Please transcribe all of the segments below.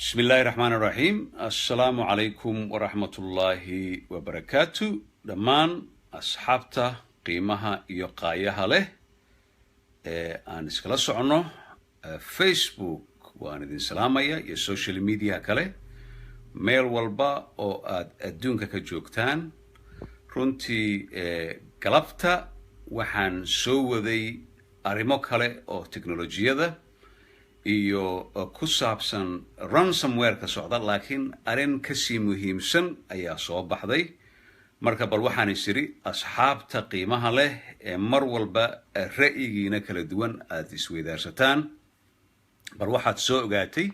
بسم الله الرحمن الرحيم السلام عليكم ورحمة الله وبركاته دمان أصحابته قيمها يقايها له aan iskala socono Facebook waan idin salaamaya iyo social media kale meel walba oo aad adduunka ka joogtaan runtii galabta waxaan soo waday arrimo kale oo teknolojiyada iyo ku saabsan ransomware ka socda laakiin arrin ka sii muhiimsan ayaa soo baxday marka bal waxaan isiri asxaabta qiimaha leh ee mar walba ra'yigiina kala duwan aad isweydaarsataan bal waxaad soo ogaatay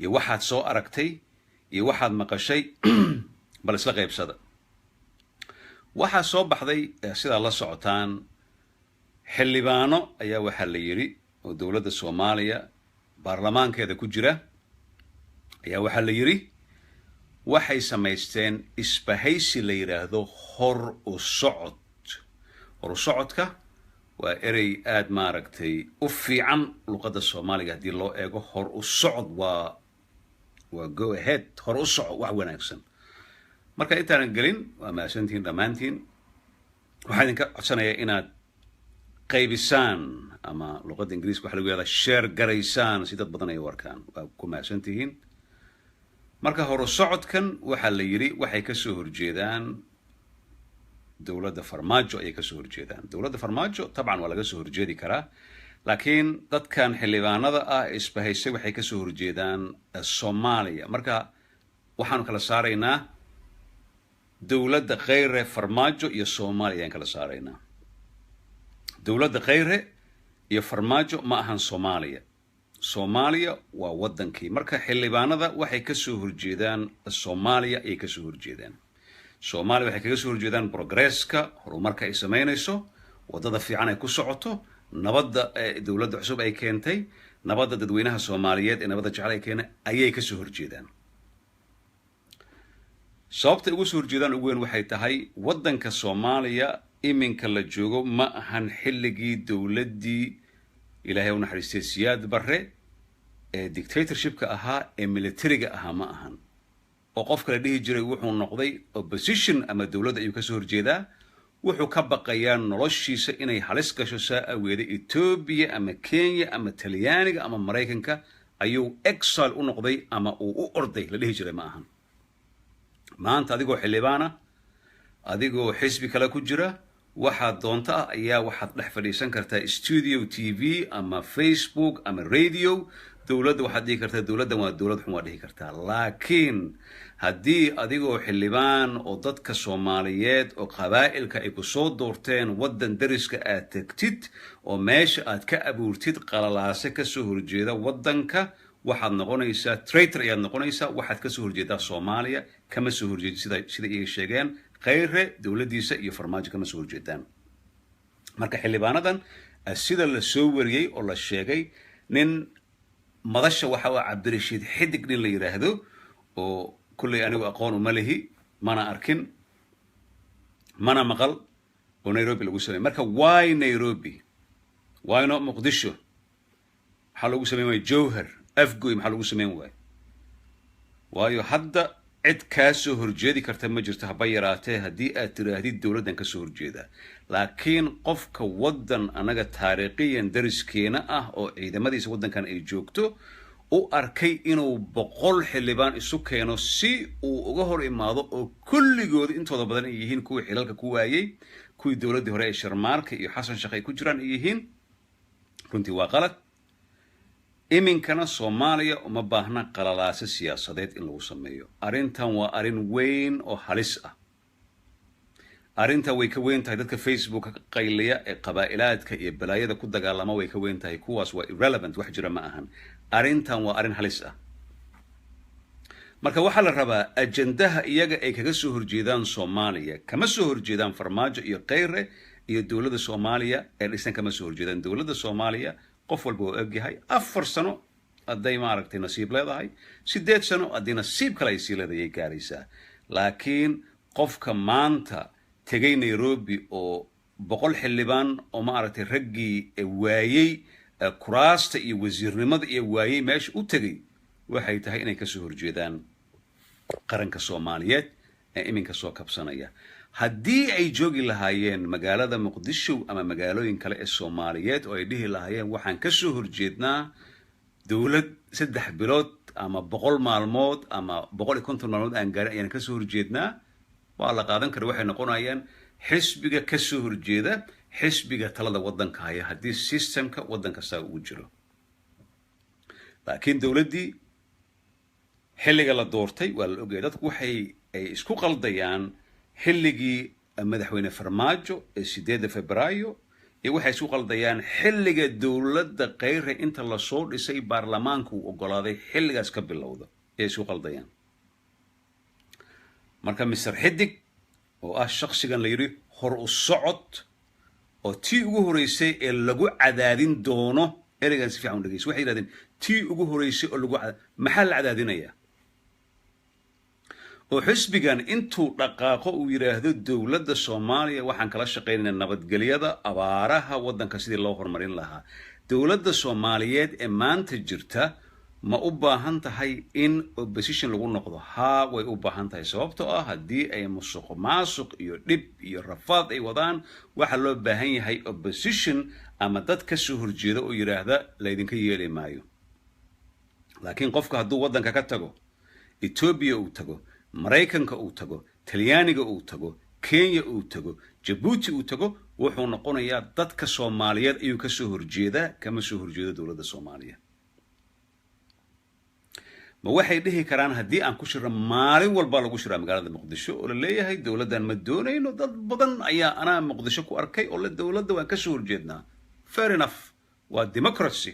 iyo waxaad soo aragtay iyo waxaad maqashay bal isla qaybsada waxaa soo baxday sidaa la socotaan xildhibaano ayaa waxaa la yidhi oo dowladda Soomaaliya baarlamaankeeda ku jira ayaa waxaa la yidhi waxay samaysteen isbahaysi la yiraahdo hor u socodka waa erey aad maaragtay u fiican luqadda Soomaaliga haddii loo eego hor u socod waa go ahead hor u socod wax wanaagsan marka intaanan gelin waa mahadsantihiin dhammaantiin waxaan idinka codsanayaa inaad qaybisaan ama luqadda ingiriiska waxa lagu yidhahdaa share garaysaan si dad badan ay u arkaan waa ku mahadsantihiin marka hor u socodkan waxaa la yidhi waxay ka soo horjeedaan dowladda farmaajo ayay ka soo horjeedaan dowladda farmaajo tabcan waa laga soo horjeedi karaa laakiin dadkan xildhibaanada ah isbahaysay waxay ka soo horjeedaan Soomaaliya marka waxaanu kala saaraynaa dowladda kheyre farmaajo iyo Soomaaliya ayaan kala saaraynaa dowladda kheyre iyo farmaajo ma ahan Soomaaliya waa wadankii marka xildhibaanada waxay ka soo horjeedaan Soomaaliya ay ka soo horjeedaan Soomaaliya waxay kaga soo horjeedaan progresska horumarka ay sameynayso wadada fiican ay ku socoto nabadda dowladda cusub ay keentay nabadda dadweynaha Soomaaliyeed ee nabadda jecel ay keenay ayay ka soo horjeedaan sababta ugu soo horjeedaan ugu weyn waxay tahay wadanka Soomaaliya iminka la joogo ma ahan xilligii dowladdii ilaahay u naxariistay Siyaad Barre ee dictatorshipka ahaa ee militariga ahaa ma ahan oo qof kale dhihi jiray wuxuu noqday opposition ama dowladda ayuu ka soo horjeedaa wuxuu ka baqayaa noloshiisa inay halis gasho saa aweeda Ethiopia ama Kenya ama Talyaaniga ama Mareykanka ayuu exile u noqday ama uu u orday la dhihi jiray ma ahan maanta adigoo xildhibaana adigoo xisbi kale ku jira waxaad doonta ayaa waxaad dhex fadhiisan kartaa studio TV ama Facebook ama radio dowladda waxaad dhihi kartaa dowladdan waa dowlad xun waa dhihi kartaa laakiin haddii adigoo xildhibaan oo dadka Soomaaliyeed oo qabaa'ilka ay ku soo doorteen waddan dariska aad tagtid oo meesha aad ka abuurtid qalalaase ka soo horjeeda waddanka waxaad noqonaysaa traitor ayaad noqonaysaa waxaad ka soo horjeedaa Soomaaliya kama soo horjeedid sida ay sheegeen kheyre dowladdiisa iyo farmaajo kama soo horjeedaan marka xildhibaanadan sida la soo wariyay oo la sheegay nin madasha waxa uu Cabdirashiid Xidig nin la yiraahdo oo kulli anigu aqoon uma lehi mana arkin mana maqal oo Nairobi lagu sameeyay marka why Nairobi why not Muqdisho waxa lagu sameeyay Jowhar afgoy waxa lagu sameeyay waayo hadda cid ka soo horjeedi karta ma jirto haba yaraatee haddii aad tiraahdid dowladdan ka soo horjeeda laakiin qofka waddan anaga taariikhiyan dariskeena ah oo ciidamadiisa waddankan ay joogto u arkay inuu 100 xildhibaan isu keeno si uu uga hor imaado oo kulligood intooda badan ay yihiin kuwii xilalka ku waayay kuwii dowladdii hore ee Sharmaarka iyo Xasan Sheekh ay ku jiraan ay yihiin runtii waa qalad iminkana Soomaaliya uma baahna qalalaase siyaasadeed in lagu sameeyo arrintan waa arrin weyn oo halis ah arrinta way ka weyn tahay dadka Facebook ka qayliya ee qabaa'ilaadka iyo balaayada ku dagaalama way ka weyn tahay kuwaas waa irrelevant wax jira ma ahan arrintan waa arrin halis ah marka waxa la rabaa ajendaha iyaga ay kaga soo horjeedaan Soomaaliya kama soo horjeedaan farmaajo iyo kheyre iyo dowladda Soomaaliya ee dhisan kama soo horjeedaan dowladda Soomaaliya qof walba oo ogyahay 4 sano aday maaragtay nasiib leedahay 8 sano aday nasiib kale ay sii leedahay gaaraysaa laakiin qofka maanta tagay Nairobi oo 100 xildhibaan oo maaragtay raggii waayay kuraasta iyo wasiirnimada iyo waayay meesha u tagay waxay tahay inay kasoo horjeedaan qaranka Soomaaliyeed ee iminka soo kabsanaya. haddii ay joogi lahaayeen magaalada Muqdisho ama magaalooyin kale ee Soomaaliyeed oo ay dhihi lahaayeen waxaan ka soo horjeednaa dawlad 3 bilood ama 100 maalmood ama 150 maalmood aan gaarin ayaan ka soo horjeednaa, waa la qaadan karaa. waxay noqonayaan xisbiga ka soo horjeeda xisbiga talada wadanka haya haddii systemka wadanka saa ugu jiro. laakiin dawladdii xilliga la doortay waa la ogyahay dadku waxay isku qaldayaan xilligii madaxweyne Farmaajo ee 8 Febraayo iyo waxay isku qaldayaan xilliga dawladda Khayre inta la soo dhisay baarlamaanku uu ogolaaday xilligaas ka bilowda ee isku qaldayaan. marka Mr. Xidig oo ah shakhsigan la yiri hor u socod oo tii ugu horeysay ee lagu cadaadin doono ereygan si fiican u dhageys waxay yiraahdeen tii ugu horeysay oo lagu maxaa la cadaadinaya oo xisbigan intuu dhaqaaqo uu yiraahdo dawladda Soomaaliya waxaan kala shaqeynaynaa nabadgelyada abaaraha wadanka sidii loo horumarin lahaa. dawladda Soomaaliyeed ee maanta jirta ma u baahan tahay in opposition lagu noqdo? haa, way u baahan tahay. sababtoo ah haddii ay musuqmaasuq iyo dhib iyo rafaad ay wadaan waxa loo baahan yahay opposition ama dad ka soo horjeeda oo yiraahda la idinka yeeli maayo. laakiin qofka hadduu wadanka ka tago, Ethiopia uu tago, Mareykanka uu tago, Talyaaniga uu tago, Kenya uu tago, Djibouti uu tago, wuxuu noqonayaa dadka Soomaaliyeed ayuu ka soo horjeedaa kama soo horjeedo dawladda Soomaaliya. ma waxay dhihi karaan haddii aan ku shiro maalin walba lagu shiraa magaalada Muqdisho oo la leeyahay dawladdan ma doonayno, dad badan ayaa anaa Muqdisho ku arkay oo la dawladda waan ka soo horjeednaa. fair enough, waa democracy,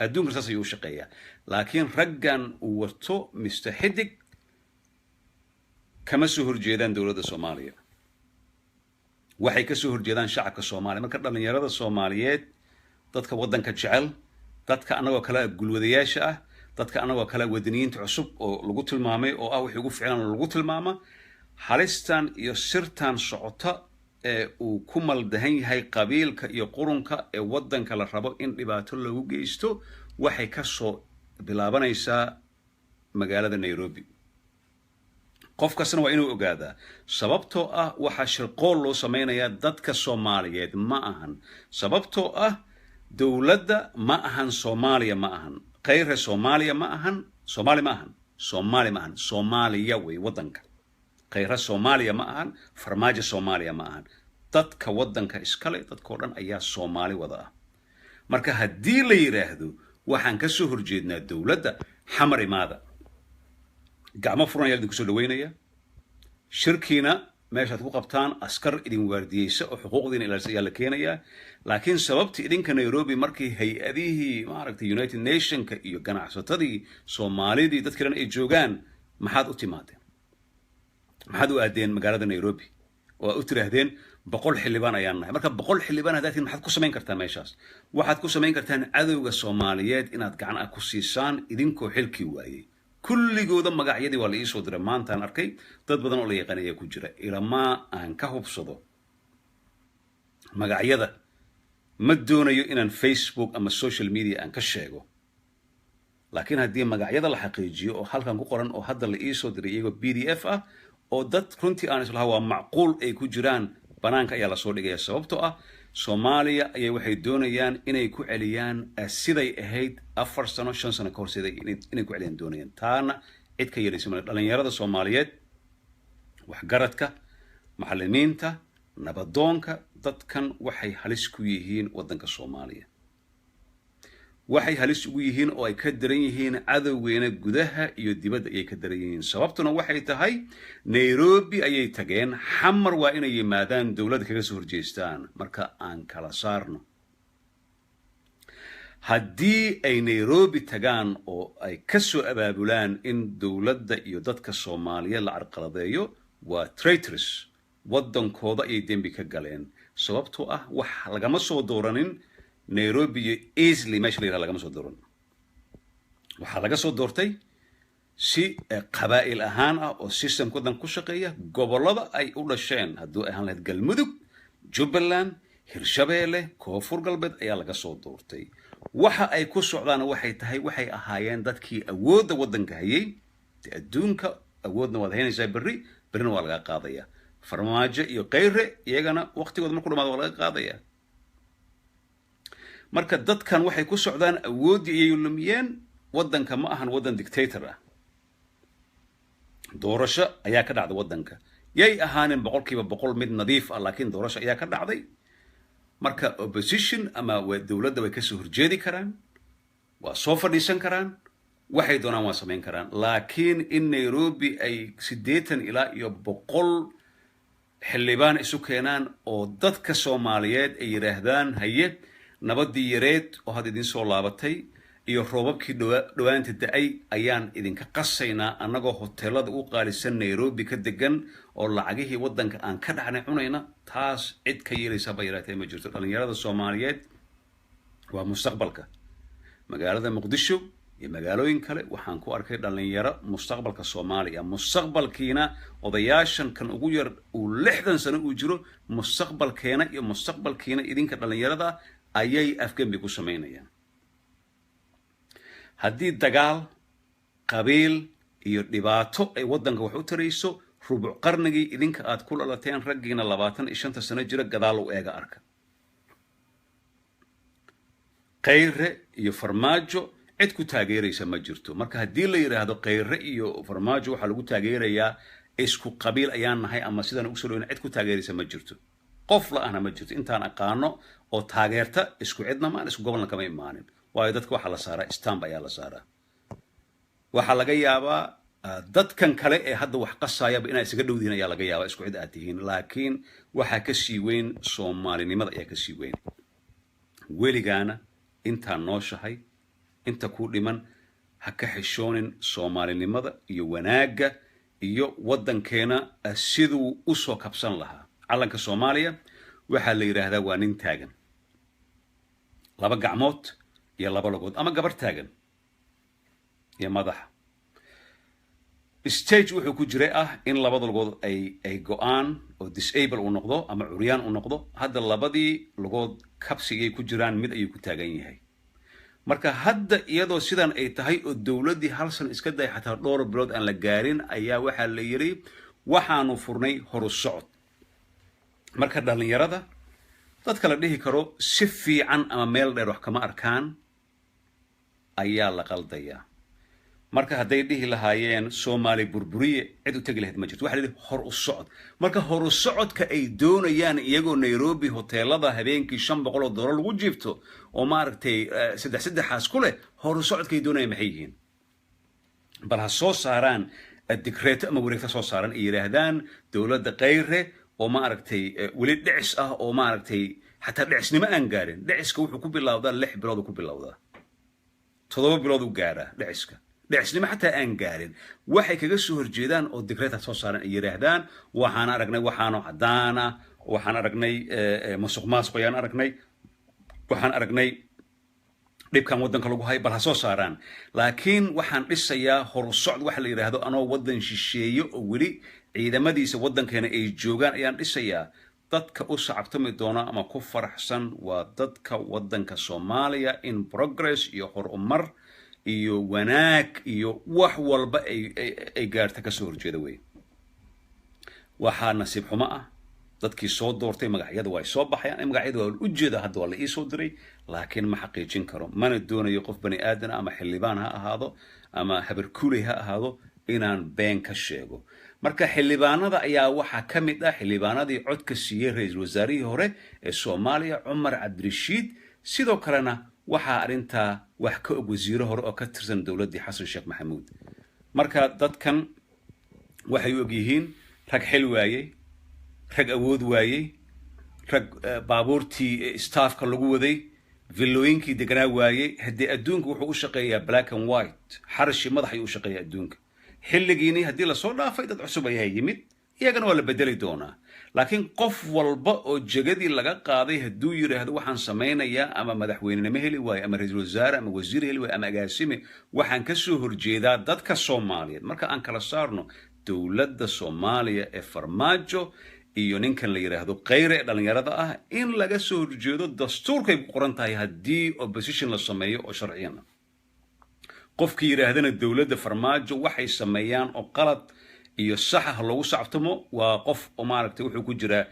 adduunka saas ayuu u shaqeeyaa. laakiin raggan uu wato Mr. Xidig kama soo horjeedaan dawladda Soomaaliya, waxay ka soo horjeedaan shacabka Soomaaliya. marka dhalinyarada Soomaaliyeed, dadka wadanka jecel, dadka anagoo kala gulwadayaasha ah, dadka anagoo kala wadaniyiinta cusub oo lagu tilmaamay oo ah wixii ugu fiican lagu tilmaama, halistan iyo sirtan socota ee uu ku maldahan yahay qabiilka iyo qurunka ee wadanka la rabo in dhibaato loogu geysto waxay ka soo bilaabanaysaa magaalada Nairobi. qof kastana waa inuu ogaadaa, sababtoo ah waxa shirqool loo sameeyaa dadka Soomaaliyeed ma ahan. sababtoo ah dawladda ma ahan Soomaaliya ma ahan, Khayre Soomaaliya ma ahan, Soomaaliya way wadanka. Khayre Soomaaliya ma ahan, Farmaajo Soomaaliya ma ahan. dadka wadanka iskale dadkoo dhan ayaa Soomaali wada ah. marka haddii la yiraahdo waxaan ka soo horjeednaa dawladda, xamar imaada, gacmo furan ayaa idinku soo dhaweynaya, shirkiina meeshaad ku qabtaan askar idin waardiyeysa oo xuquuqdiina ilaalisa ayaa la keenayaa. laakiin sababta idinka Nairobi markii hay-adihii maaragtay United Nationka iyo ganacsatadii Soomaalidii dadka dhan ay joogaan, maxaad u timaadeen? maxaad u aadeen magaalada Nairobi oo u tiraahdeen 100 xildhibaan ayaan nahay? marka 100 xildhibaan haddaad maxaad ku samayn kartaa meeshaas? waxaad ku samayn kartaan cadowga Soomaaliyeed inaad gacan ku siisaan idinkoo xilkii waayay. kulligooda magacyadii waa la ii soo diray, maantaan arkay dad badan oo la yaqaanaya ku jira. ilamaa aan ka hubsado magacyada ma doonayo inaan Facebook ama social media aan ka sheego, laakiin haddii magacyada la xaqiijiyo oo halkan ku qoran oo hadda la ii soo diray iyagoo PDF ah oo dad runtii aan islahaa waa macquul ay ku jiraan, banaanka ayaa la soo dhigaya. sababtoo ah Soomaaliya ayay waxay doonayaan inay ku celiyaan siday ahayd 4 sano 5 sano ka hor siday inay ku celiyaan doonayaan. taana cid ka yeelaysa ma dhalinyarada Soomaaliyeed, waxgaradka, macallimiinta, nabadoonka, dadkan waxay halis ku yihiin wadanka Soomaaliya. waxay halis ugu yihiin oo ay ka daran yihiin cadowgeena gudaha iyo dibadda ayay ka daran yihiin. sababtuna waxay tahay Nairobi ayay tageen, xamar waa inay yimaadaan dawladda kaga soo horjeestaan. marka aan kala saarno, haddii ay Nairobi tagaan oo ay ka soo abaabulaan in dawladda iyo dadka Soomaaliyeed la carqaladeeyo, waa traitors, wadankooda ayay dembi ka galeen. sababtoo ah wax lagama soo dooranin Nairobi iyo easily meesha la yiraahdo lagama soo dooran. waxaa laga soo doortay si qabaa'il ahaan ah oo systemka wadan ku shaqeeya, gobolada ay u dhasheen, hadduu ahaan lahayd Galmudug, Jubbaland, Hirshabeelle, Koonfur Galbeed ayaa laga soo doortay. waxa ay ku socdaan waxay tahay waxay ahaayeen dadkii awoodda waddanka hayay adduunka awoodna waad haynaysaa berrina waa laga qaadayaa farmaajo iyo Khayre iyagana waqtigooda markuu dhamaado waa laga qaadayaa marka dadkan waxay ku socdaan awooddii ay lumiyeen waddanka ma ahan waddan dictator ah doorasho ayaa ka dhacday waddanka yay ahaaneen boqolkiiba boqol mid nadiif ah laakiin doorasho ayaa ka dhacday marka opposition ama dawladda way ka soo horjeedi karaan waa soo fadhiisan karaan waxay doonaan waa samayn karaan laakiin in Nairobi ay 80 ilaa iyo 100 xildhibaan isu keenaan oo dadka Soomaaliyeed ay yiraahdaan haye nabadii yareed oo had idin soo laabatay iyo roobabkii dhawaanta da'ay ayaan idinka qasaynaa anagoo hoteelada u qaalisan Nairobi ka degan oo lacagihii waddanka aan ka dhacnay cunayna taas cid ka yeelaysa bayraatay ma jirto dhalinyarada Soomaaliyeed waa mustaqbalka magaalada Muqdisho iyo magaalooyin kale waxaan ku arkay dhalinyaro mustaqbalka Soomaaliya mustaqbalkiina odayaashan kan ugu yar uu 60 sano uu jiro mustaqbalkiina idinka dhalinyarada ayay afgembi ku sameynayaan haddii dagaal qabiil iyo dhibaato ay waddanka wax u tarayso rubuc qarnigii idinka aad ku lalateen raggiina 25 sano jira gadaal u eega arka Khayre iyo Farmaajo cid ku taageeraysa ma jirto marka haddii la yiraahdo Khayre iyo Farmaajo waxa lagu taageerayaa isku qabiil ayaan nahay ama sidaan ugu soo dhaweyna cid ku taageeraysa ma jirto qof la ahna ma jirto intaan aqaano oo taageerta isku cidna ma isku gobolna kama imaanin waayo dadka waxa la saaraa stamp ayaa la saaraa waxa laga yaabaa dadkan kale ee hadda wax qasayaba inay isaga dhowdiin ayaa laga yaabaa isku cid aad tihiin laakiin waxa ka sii weyn Soomaalinimada ayaa ka sii weyn weligaana intaan nooshahay inta ku dhiman ha ka xishoonin Soomaalinimada iyo wanaaga iyo waddankeena siduu u soo kabsan lahaa calanka Soomaaliya waxa la yiraahdaa waa nin taagan laba gacmood iyo laba lugood ama gabar taagan iyo madaxa stage wuxuu ku jiray in labada lugood ay go'aan oo disable u noqdo ama curyaan u noqdo hadda labadii lugood kabsigay ku jiraan mid ayuu ku taagan yahay marka hadda iyadoo sidan ay tahay oo dawladii hal san iska day xataa dhowr bilood aan la gaarin ayaa waxa la yiri waxaanu furnay horu socod marka dhalinyarada dadka la dhihi karo si fiican ama meel dheer wax kama arkaan ayaa la qaldayaa marka hadday dhihi lahaayeen Soomaali burburiye cid u tagi lahayd ma jirto waxa la yiri hor u socod marka hor u socodka ay doonayaan iyagoo Nairobi hoteelada habeenkii $500 lagu jiifto oo ma aragtay saddex ku leh hor u socodka ay doonayaan maxay yihiin bal ha soo saaraan decreto ama wareegta soo saaran ay yiraahdaan dawladda Khayre oo ma aragtay wali dhicis oo ma aragtay xataa dhicisnimo aan gaarin dhiciska wuxuu ku bilowdaa 6 bilood ku bilowdaa 7 bilood u gaaraa dhiciska dhicisnimo xataa aan gaarin waxay kaga soo horjeedaan oo decreto soo saaran ay yiraahdaan waxaan aragnay waxaanu cadaana waxaan aragnay masuq ayaan aragnay waxaan aragnay dhibkan waddanka lagu hay bal ha soo saaraan laakiin waxaan dhisayaa horu socod waxa la yiraahdo anoo waddan shisheeyo oo wali ciidamadiisa waddankeena ay joogaan ayaan dhisayaa dadka u sacabtami doona ama ku faraxsan waa dadka waddanka Soomaaliya in progress iyo horumar iyo wanaag iyo wax walba ay gaarta ka soo horjeeda way waxa nasiib xumo dadkii soo doortay magacyada way soo baxayaan magacyada waa u jeeda hadda waa la ii soo diray laakiin ma xaqiijin karo mana doonayo qof bani aadan ama xildhibaan ha ahaado ama habar kuulay ha ahaado inaan been ka sheego marka xildhibaanada ayaa waxa ka mid xildhibaanadii codka siiyay ra'iisul wasaarihii hore ee Soomaaliya Umar Cabdirashiid sidoo kalena waxa arinta wax ka og wasiiro hore oo ka tirsan dawladii Xasan Sheekh Maxamuud marka dadkan waxay og yihiin rag xil waayay rag awood waayay rag baabuurtii staffka lagu waday villooyinkii deganaa waayay hadii adduunku wuxuu u shaqeeyaa black and white xarshi madaxay u shaqeeyaa adduunka xilligiini hadii la soo dhaafay dad cusub ayaa yimid iyagana waa la bedeli doonaa laakiin qof walba oo jagadii laga qaaday haduu yiraahdo waxaan sameeynayaa ama madaxweynenimo heli waay ama ra'iisul wasaare ama wasiir heli waay ama agaasime waxaan ka soo horjeedaa dadka Soomaaliyeed marka aan kala saarno dawladda Soomaaliya ee Farmaajo iyo ninkan la yiraahdo Khayre dhalinyarada ah in laga soo horjeedo dastuurkay ku qoran tahay haddii opposition la sameeyo oo sharciyan qofkii yiraahdana dawladda farmaajo waxay sameeyaan oo qalad iyo sax ah lagu sacabtamo waa qof oo maaragtay wuxuu ku jiraa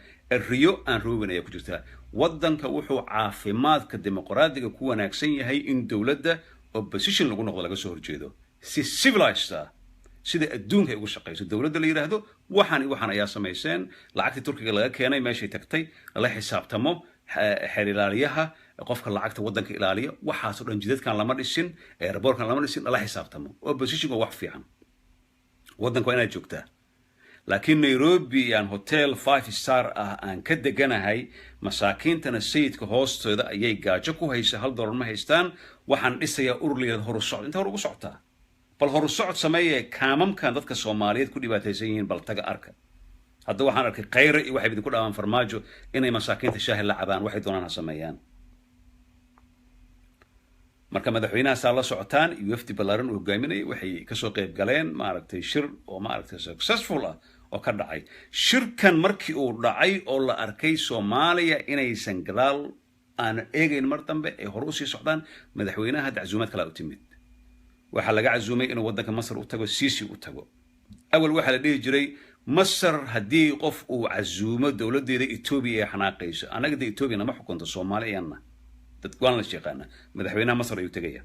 riyo aan roobinaya ku jirta wadanka wuxuu caafimaadka dimuqraadiga ku wanaagsan yahay in dawladda opposition lagu noqdo laga soo horjeedo si civilized sida adduunka ay ugu shaqeyso dawladda la yiraahdo waxaan ayaa sameeyeen lacagta Turkiga laga keenay meeshay tagtay la xisaabtamo xeer ilaaliyaha qofka lacagta wadanka ilaaliya waxaas oo dhan jidadkan lama dhisin airportkan lama dhisin la xisaabtamo opposition waa wax fiican wadanka waa inay joogtaa laakiin Nairobi aan hotel 5 star aan ka deganahay masaakiintana sayidka hoostooda ayay gaajo ku haysa $1 ma haystaan waxaan dhisayaa ururleeyahay horu socod inta hor ugu socotaa bal horu socod sameeyay kaamamkan dadka Soomaaliyeed ku dhibaataysan yihiin bal taga arka hadda waxaan arkay Khayre iyo waxay idinku dhaawaan farmaajo inay masaakiinta shaahi la cabaan waxay doonaan sameeyaan marka madaxweynaha saa la socotaan UFT ballaaran uu hogaaminayay waxay ka soo qayb galeen maaragtay shir oo maaragtay successful oo ka dhacay shirkan markii uu dhacay oo la arkay Soomaaliya inaysan gadaal aan eegayn mar dambe ee hor u sii socdaan madaxweynaha daczuumad kala u timid waxa laga cazumay inuu wadanka Masar u tago Sisi u tago awal waxa la dhihi jiray Masar hadii qof uu cazuumo dawladeeda Ethiopia ay xanaaqayso anaga Ethiopia ma xukunto Soomaaliyeena dad waan la sheeqana madaxweynaha Masar ayuu tagaya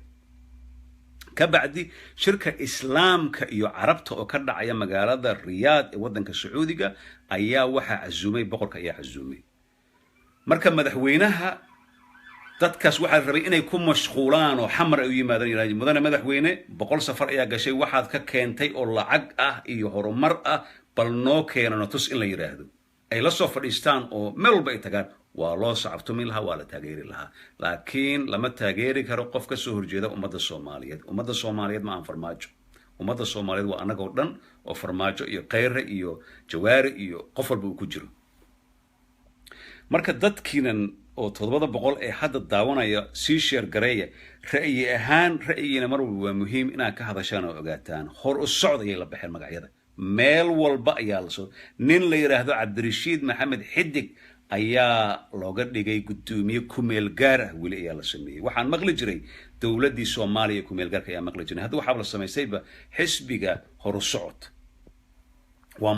ka bacdi shirka islaamka iyo carabta oo ka dhacaya magaalada Riyadh ee wadanka Sacuudiga ayaa waxa cazumay boqorka ayaa cazumay marka madaxweynaha dadkaas waxa rabay inay ku mashquulaan oo xamar ay u yimaadaan ilaa mudane madaxweyne 100 safar ayaa gashay waxaad ka keentay oo lacag ah iyo horumar ah bal noo keenano tus in la yiraahdo ay la soo fadhiistaan oo meel walba ay tagaan waa loo sacabtumi lahaa waa la taageeri lahaa laakiin lama taageeri karo qof ka soo horjeeda ummadda Soomaaliyeed ma aan farmaajo ummadda Soomaaliyeed waa anaga oo dhan oo farmaajo iyo Khayre iyo Jawaari iyo qof walba uu ku jiro marka dadkiinan oo 700 ee hadda daawanaya si share gareeya ra'yina mar walba waa muhiim inaad ka hadashaan oo ogaataan hor u socday la baxeen magacyada meel walba ayaa la soo nin la yiraahdo Cabdirashiid Maxamed Xidig ayaa looga dhigay gudoomiye ku meel gaar ah wili ayaa la sameeyay waxaan maqli jiray dawladii Soomaaliya ku meel gaarka ayaa maqli jiray hadda waxa la sameeyayba xisbiga hor u socod waa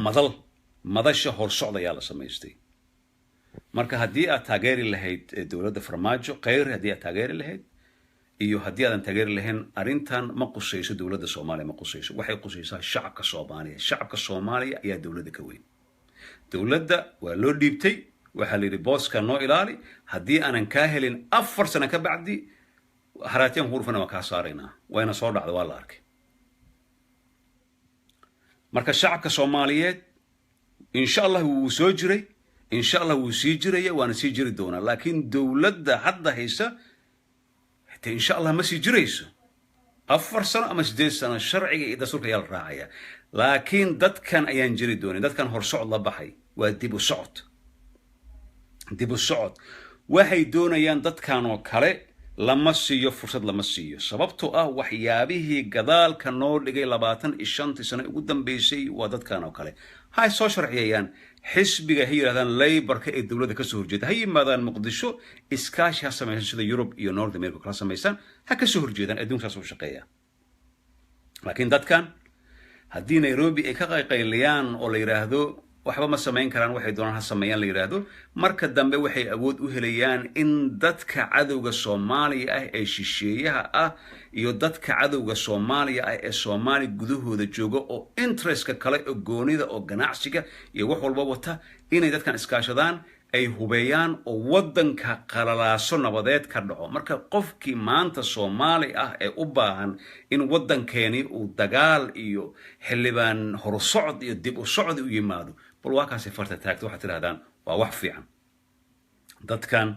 madasha hor socod ayaa la sameeyay marka haddii aad taageeri lahayd dawladda farmaajo Khayre haddii aad taageeri lahayd iyo haddii aadan taageeri lahayn arintan ma qusayso dawladda Soomaaliya ma qusayso waxay qusaysaa shacabka Soomaaliya ayaa dawladda ka weyn dawladda waa loo dhiibtay waxa la yiri booska noo ilaali haddii aanan ka helin 4 sano ka bacdi haraateen hurfana ma ka saarayna wayna soo dhacdo waa la arkay marka shacabka Soomaaliyeed insha Allah wuu soo jiray insha Allah wuu sii jiraya waana sii jiri doonaa laakiin dawladda hadda haysa insha Allah ma sii jirayso 4 sano ama 8 sano sharciga iyo dastuurka ayaa la raacaya laakiin dadkan ayaan jiri doonin dadkan hor socod la baxay waa dib u socod waxay doonayaan dadkan oo kale lama siiyo fursad lama siiyo sababtoo ah waxyaabihii gadaalka noo dhigay 25 sano ugu dambeysay waa dadkan oo kale hay soo sharciyayaan xisbiga hay yiraahdaan Labour-ka ee dawladda ka soo horjeeda hay yimaadaan Muqdisho iskaashi ha sameeyaan sida Europe iyo North America kala sameeyaan ha ka soo horjeedaan adduunka soo shaqeeya laakiin dadkan haddii Nairobi ay ka qayqayliyaan oo la yiraahdo waxba ma sameyn karaan waxay doonaan ha sameeyaan la yiraahdo marka dambe waxay awood u helayaan in dadka cadawga Soomaaliya ah ee shisheeyaha ah iyo dadka cadawga Soomaaliya ah ee Soomaali gudahooda jooga oo interest-ka kale oo goonida oo ganacsiga iyo wax walba wata inay dadkan iskaashadaan ay hubeeyaan oo wadanka qalalaaso nabadeed ka dhaco marka qofkii maanta Soomaali ah ee u baahan in wadankeeni uu dagaal iyo xilibaan hor socod iyo dib u socod u yimaado bal waa kaasi farta taagto waxa tirahdaan waa wax fiican dadkan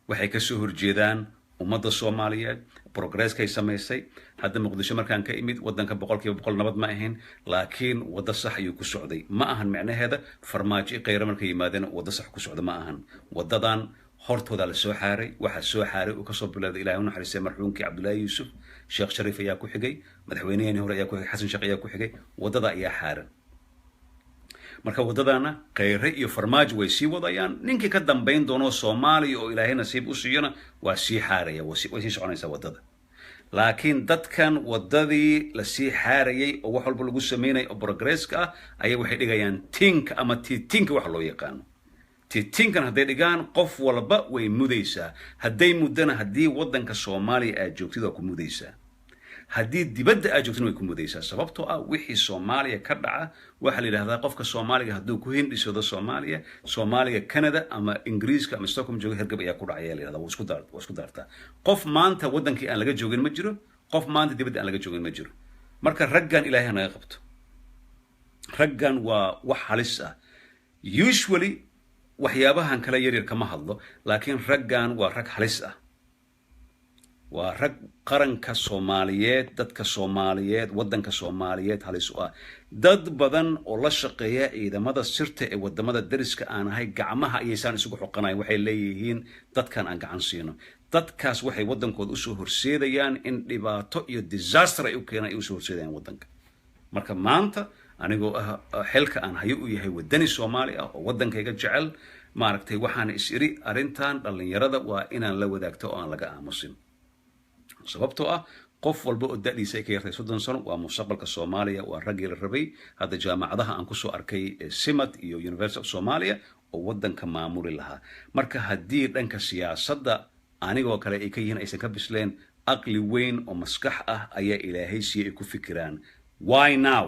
waxay ka soo horjeedaan ummadda Soomaaliyeed progress-kay sameysay hadda Muqdisho markaan ka imid wadanka 100% nabad ma ahayn laakiin wada sax ayuu ku socday ma ahan macnaheeda farmaajo Khayre markay yimaadeen wada sax ku socdo ma ahan wadadan hortooda la soo xaaray waxa soo xaaray oo ka soo bilowday Ilaahay u naxariistay marxuumkii Cabdullaahi Yuusuf Sheekh Shariif ayaa ku xigay madaxweynihii hore ayaa ku xigay Xasan Sheekh ayaa ku xigay wadada ayaa xaaran marka wadadana khayre iyo farmaajo way sii wadayaan ninkii ka dambayn doono Soomaaliya oo Ilaahay nasiib u siiyana waa sii xaaraya way sii soconaysaa wadada laakiin dadkan wadadii la sii xaarayay oo wax walba lagu sameeyay oo progresska ah ayay waxay dhigayaan tink ama tinka wax loo yaqaan tinkan haday dhigaan qof walba way mudaysaa haday mudana hadii wadanka Soomaaliya ay joogtid ku mudaysaa haddii dibadda aad joogtid way ku mudaysaa sababtoo ah wixii Soomaaliya ka dhaca waxa la yiraahdaa qofka Soomaaliga hadduu ku hindhisado Soomaaliya Canada ama Ingiriiska ama Stockholm jooga hergab ayaa ku dhacaya la yiraahdaa waa isku daartaa qof maanta wadankii aan laga joogin ma jiro qof maanta dibadda aan laga joogin ma jiro marka raggan Ilaahay naga qabto raggan waa wax halis ah usually waxyaabahan kala yaryar kama hadlo laakiin raggan waa rag halis ah waa rag qaranka Soomaaliyeed dadka Soomaaliyeed wadanka Soomaaliyeed halis u ah dad badan oo la shaqeeya ciidamada sirta ee wadamada dariska aan ahay gacmaha ayaysan isugu xoqanay waxay leeyihiin dadkan aan gacan siino dadkaas waxay wadankooda u soo horseedayaan in dhibaato iyo disaster ay u keenaan u soo horseedayaan wadanka marka maanta anigoo xilka aan hayo u yahay wadani Soomaali ah oo wadankayga jecel maaragtay waxaan is iri arintan dhalinyarada waa inaan la wadaagto oo aan laga aamusin sababtoo ah qof walba oo da'diisa ay ka yartay 30 sano waa mustaqbalka Soomaaliya waa rag la rabay hada jaamacadaha aan ku soo arkay SIMAD iyo University of Somalia oo wadanka maamuli lahaa marka hadii dhanka siyaasadda anigoo kale ay ka yihiin aysan ka bisleen aqli weyn oo maskax ah ayaa Ilaahay si ay ku fikiraan why now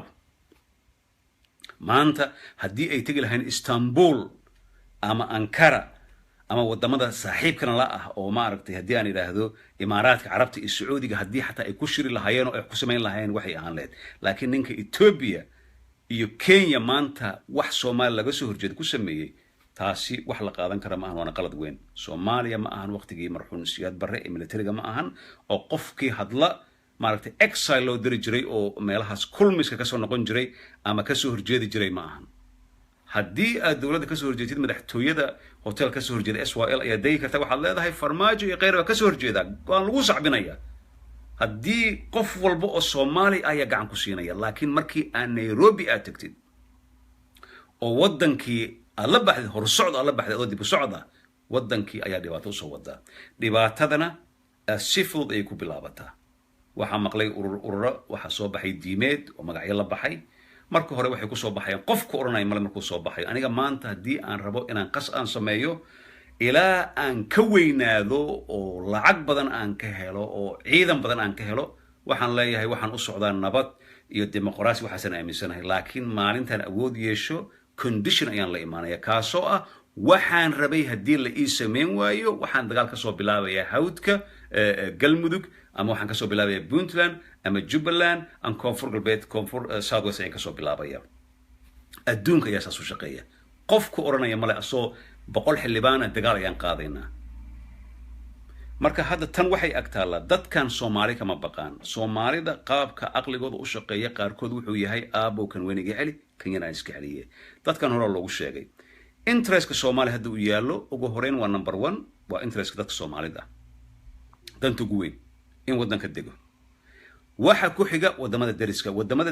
maanta hadii ay tagi lahayn Istanbul ama Ankara ama wadamada saaxiibkana la ah oo ma aragtay hadii aan yiraahdo Imaaraadka Carabta iyo Sacuudiga hadii xataa ay ku shiri lahaayeen oo ay ku sameyn lahaayeen waxay ahaan leed laakiin ninka Ethiopia iyo Kenya maanta wax Soomaali laga soo horjeed ku sameeyay taasi wax la qaadan kara ma ahan wana qalad weyn Soomaaliya ma ahan waqtigii marxuun Siyaad Barre ee militariga ma ahan oo qofkii hadla ma aragtay exile loo diri jiray oo meelahaas kulmiska ka soo noqon jiray ama ka soo horjeedi jiray ma ahan haddii aad dawladda ka soo horjeedid madaxtooyada hotel ka soo horjeeda SYL ayaa day karta waxaad leedahay farmaajo iyo khayr ka soo horjeeda waan lagu sacbinaya haddii qof walba oo Soomaali ayaa gacan ku siinaya laakiin markii aan Nairobi aad tagtid oo wadankii alla baxday hor socod alla baxday oo dib u socda wadankii ayaa dhibaato soo wada dhibaatadana si fudud ay ku bilaabataa waxa maqlay ururo waxa soo baxay diimeed oo magacyo la baxay marka hore waxay ku soo baxayaan qofku oranay mal markuu soo baxay aniga maanta hadii aan rabo inaan qas aan sameeyo ilaa aan ka weynaado oo lacag badan aan ka helo oo ciidan badan aan ka helo waxaan leeyahay waxaan u socdaa nabad iyo dimuqraasi waxaan aaminsanahay laakiin maalintan awood yeesho condition ayaan la imaanaya kaasoo ah waxaan rabay hadii la ii sameyn waayo waxaan dagaal ka soo bilaabayaa hawdka galmudug ama waxaan ka soo bilaabayaa Puntland ama Jubaland aan koonfur galbeed koonfur southwest ayaan ka soo bilaabaya adduunka ayaa saas u shaqeeya qofku oranaya male asoo 100 xildhibaan dagaal ayaan qaadaynaa marka hadda tan waxay agtaala dadkan Soomaali kama baqaan Soomaalida qaabka aqligooda u shaqeeya qaarkood wuxuu yahay aabo kan weyniga celi kan yana iska celiye dadkan hore loogu sheegay interestka Soomaali hadda u yaalo ugu horeyn waa number 1 waa interestka dadka Soomaalida danta ugu weyn in wadanka dego waxa ku xiga wadamada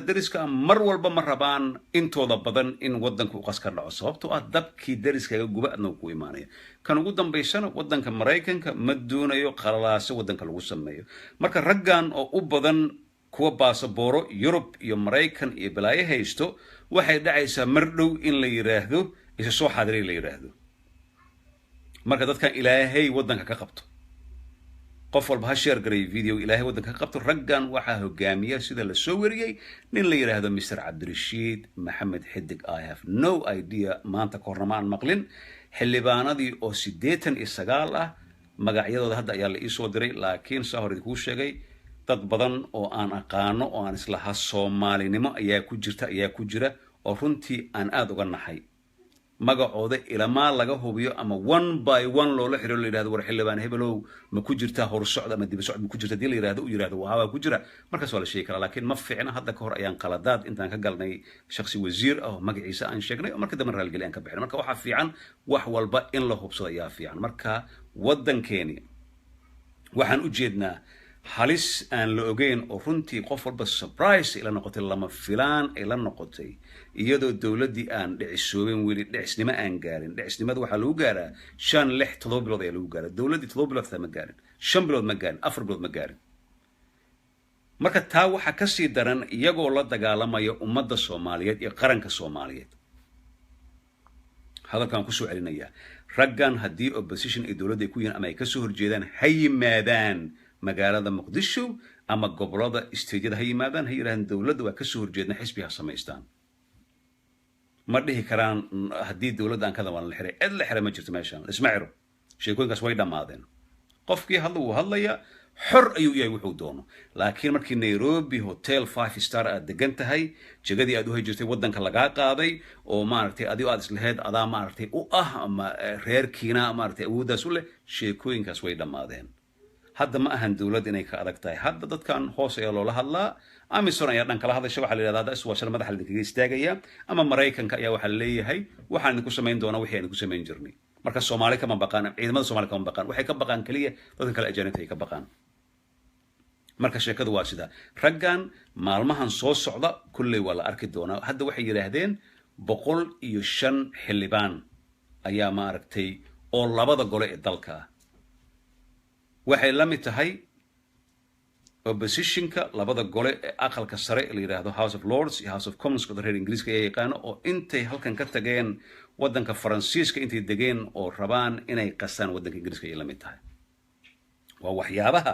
dariska mar walba ma rabaan intooda badan in wadanku u qaskar dhaco sababtoo ah dabkii dariskaga gubaadna ku iimaanaya kan ugu dambeysana wadanka Mareykanka ma doonayo qalalaasho wadanka lagu sameeyo marka raggan oo u badan kuwa baasabooro Europe iyo Mareykan iyo balaaye haysto waxay dhacaysaa mar dhow in la yiraahdo isa soo xaadiray la yiraahdo marka dadka Ilaahay wadanka ka qabto qof walba ha share garay video Ilaahay wadanka ka qabto raggan waxa hogaamiya sida la soo wariyay nin la yiraahdo Mr. Cabdirashiid Maxamed Xidig I have no idea maanta kornamaan maqlin xildhibaanadii oo 89 ah magacyadooda hadda ayaa la ii soo diray laakiin soo hor idinku sheegay dad badan oo aan aqaano oo aan isla Soomaalinimo ayaa ku jira oo runtii aan aad uga naxay magacooda ilama laga hubiyo ama one by one loo la xiriiro la yiraahdo war xildhibaan hebelow ma ku jirtaa hor socod ama dib socod ma ku jirtaa dii la yiraahdo waa ku jira markaas waa la sheegi karaa laakiin ma fiicna hadda ka hor ayaan qaladaad intaan ka galnay shakhsi wasiir ah magaciisa aan sheegnay marka dambe raalgeli aan ka bixin marka waxa fiican wax walba in la hubsado ayaa fiican marka wadankeeni waxaan u jeednaa halis aan la ogeyn oo runtii qof walba surprise ila noqotay lama filaan ila noqotay iyadoo dawladdii aan dhicisoobin weli dhicisnimo aan gaarin dhicisnimada waxaa lagu gaaraa 5 6 7 bilood ayaa lagu gaaraa dawladdii 7 bilood ma gaarin 5 bilood ma gaarin 4 bilood ma gaarin marka taa waxa ka sii daran iyagoo la dagaalamaya ummadda Soomaaliyeed iyo qaranka Soomaaliyeed hadalkan ku soo celinaya raggan haddii opposition ay dawladda ku yihiin ama ay ka soo horjeedaan ha yimaadaan magaalada Muqdisho ama gobolada isteediyada ha yimaadaan ha yiraahdaan dawladda waa ka soo horjeedna xisbi ha samaystaan ma dhihi karaan haddii dawladda aan ka dawaan la xiray cid la xiray ma jirto meeshaan isma xiro sheekooyinkaas way dhamaadeen qofkii hadla uu hadlaya xor ayuu yahay wuxuu doono laakiin markii Nairobi hotel 5 star aad degan tahay jagadii aad u hayjirtay wadanka laga qaaday oo maartay adigu aad islahayd adaa maartay u ah ama reerkiina maartay awoodaas u leh sheekooyinkaas way dhamaadeen hadda ma ahan dawlad inay ka adag tahay hadda dadkan hoos ayaa loola hadlaa amisom ayaa dhan kala hadasha waxa la yiraahdaa iswaashan madaxa la kaga istaagaya ama Mareykanka ayaa waxa la leeyahay waxaan ku sameyn doonaa wixii aan ku sameyn jirnay marka Soomaali kama baqaan ciidamada Soomaali kama baqaan waxay ka baqaan kaliya dadka kale ajaanibta ay ka baqaan marka sheekadu waa sida raggan maalmahan soo socda kullay waa la arki doonaa hadda waxay yiraahdeen 105 xildhibaan ayaa ma aragtay oo labada gole ee dalka waxay la mid tahay oppositionka labada gole ee aqalka sare la yiraahdo House of Lords iyo House of Commons ka reer Ingiriiska ay yaqaan oo intay halkan ka tageen wadanka Faransiiska intay degeen oo rabaan inay qasaan wadanka Ingiriiska ay la mid tahay waa waxyaabaha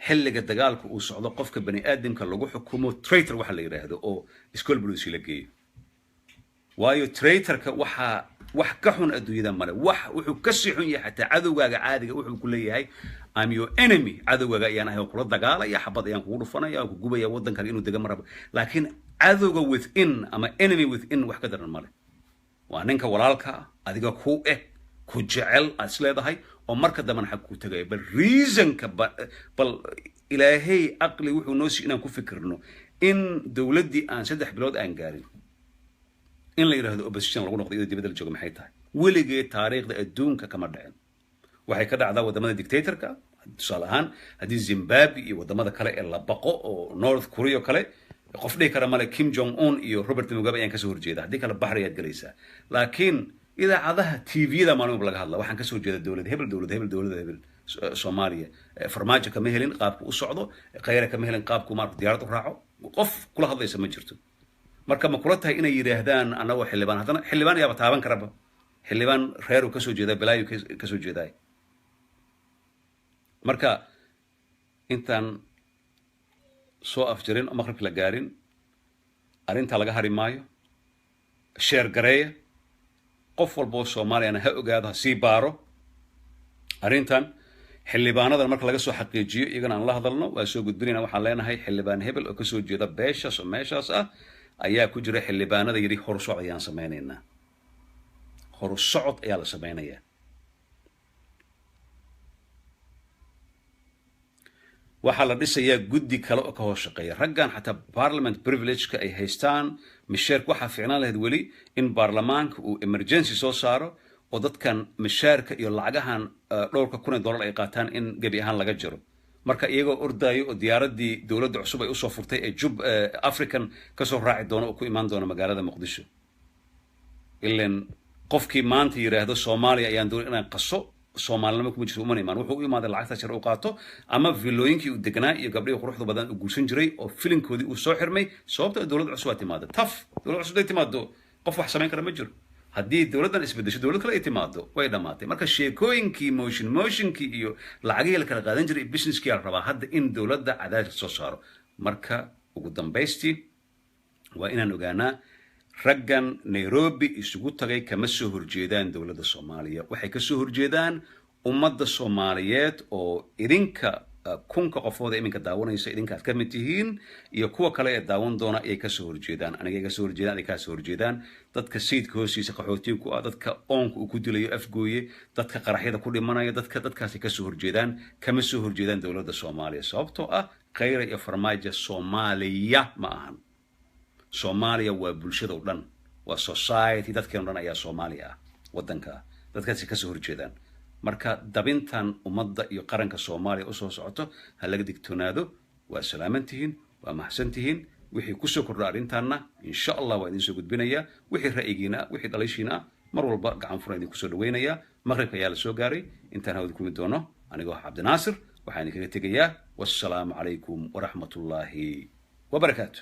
xilliga dagaalku uu socdo qofka bani aadamka lagu xukumo traitor waxa la yiraahdo oo iskool bulisi la geeyo waayo traitorka waxa wax ka xun adduunyada male wuxuu ka sii xun yahay xataa cadowgaaga caadiga wuxuu ku leeyahay I'm your enemy cadowgaaga ayaan ahay kula dagaalaya xabad ayaan kugu dhufanaya oo ku gubaya wadankan inuu degan marabo laakiin cadowga within ama enemy within wax ka daran male waa ninka walaalka adiga ku ku jecel aad isleedahay oo marka damban xaq ku tagay bal reasonka bal ilaahay aqli wuxuu noo si inaan ku fikirno in dawladdii aan 3 bilood aan gaarin in la yiraahdo opposition lagu noqdo dibadda la joogo maxay tahay weligii taariikhda adduunka kama dhicin waxay ka dhacdaa wadamada dictatorka tusaale ahaan haddii Zimbabwe iyo wadamada kale ee la baqo oo North Korea kale qof dhihi kara male Kim Jong Un iyo Robert Mugabe ayaan ka soo horjeeda haddii kale bahriyaad galaysaa laakiin idaacadaha TV-da maalmo laga hadla waxaan ka soo jeeda dawladda hebel Soomaaliya farmaajo kama helin qaabku u socdo khayra kama helin qaabku markuu diyaarad u raaco qof kula hadlaysa ma jirto marka ma kula tahay inay yiraahdaan anagu xildhibaan hadana xildhibaan ayaa taaban karaba xildhibaan reer uu ka soo jeeda balaayo ka soo jeeday marka intaan soo afjirin maqribka la gaarin arinta laga hari maayo share gareeya qof walba Soomaaliya ha ogaado si baaro arintan xildhibaanadan marka laga soo xaqiijiyo iyagana aan la hadalno waa soo gudbinayna waxaan leenahay xildhibaan hebel oo ka soo jeeda beesha meeshaas ah ayaa ku jira xildhibaanada yiri hor socod ayaan sameeynaa hor socod ayaa la sameeynaa waxa la dhisayaa guddi kale oo ka hoos shaqeeya raggan xataa parliament privilege-ka ay haystaan mishaarka waxa fiicnaan lahayd weli in baarlamaanka uu emergency soo saaro oo dadkan mishaarka iyo lacagahan dhowrka $1,000 ay qaataan in gabi ahaan laga jiro marka iyagoo ordaayo oo diyaaradii dawladda cusub ay u soo furtay ee African ka soo raaci doono oo ku imaan doona magaalada Muqdisho ileen qofkii maanta yiraahdo Soomaaliya ayaan doonay inaan qaso Soomaalnimo kuma jirto uma imaan wuxuu u imaaday lacagta shir u qaato ama villooyinkii uu degnaa iyo gabdhihii quruxda badan u guursan jiray oo filinkoodii uu soo xirmay sababta dawladda cusub ay timaado taf dawladda cusub ay timaado qof wax sameyn kara ma jiro haddii dawladdan isbedesho dawlad kale ay timaado way dhamaatay marka sheekooyinkii motionkii iyo lacagihii la kala qaadan jiray businesskii la rabaa hadda in dawladda cadaadis soo saaro marka ugu dambaystii waa inaan ogaanaa raggan Nairobi isugu tagay kama soo horjeedaan dawladda Soomaaliya waxay ka soo horjeedaan ummadda Soomaaliyeed oo idinka kunka qofooda iminka daawanaysa idinka aad ka mid tihiin iyo kuwa kale ee daawan doona ay ka soo horjeedaan aniga ka soo horjeedaan ay ka soo horjeedaan dadka sayidka hoostiisa qaxootiga ku ah dadka oonka uu ku dilayo afgooye dadka qaraxyada ku dhimanaya dadkaasi ka soo horjeedaan kama soo horjeedaan dawladda Soomaaliya sababtoo ah khayra iyo farmaajo Soomaaliya ma ahan Soomaaliya waa bulshada oo dhan waa society dadkeen dhan ayaa Soomaaliya wadanka dadkaasi ka soo horjeedaan marka dabintan ummadda iyo qaranka Soomaaliya u soo socoto ha laga digtoonaado waa salaamantihiin waa mahadsantihiin wixii ku soo kordha arrintaana insha Allah waa idin soo gudbinaya wixii ra'yigiina wixii dhalishiina mar walba gacan furan idin ku soo dhaweynaya maghribka ayaa la soo gaaray intaan hawada kulmi doono anigoo Cabdinaasir waxaan idinkaga tegayaa wassalaamu calaykum waraxmatullaahi wabarakaatuh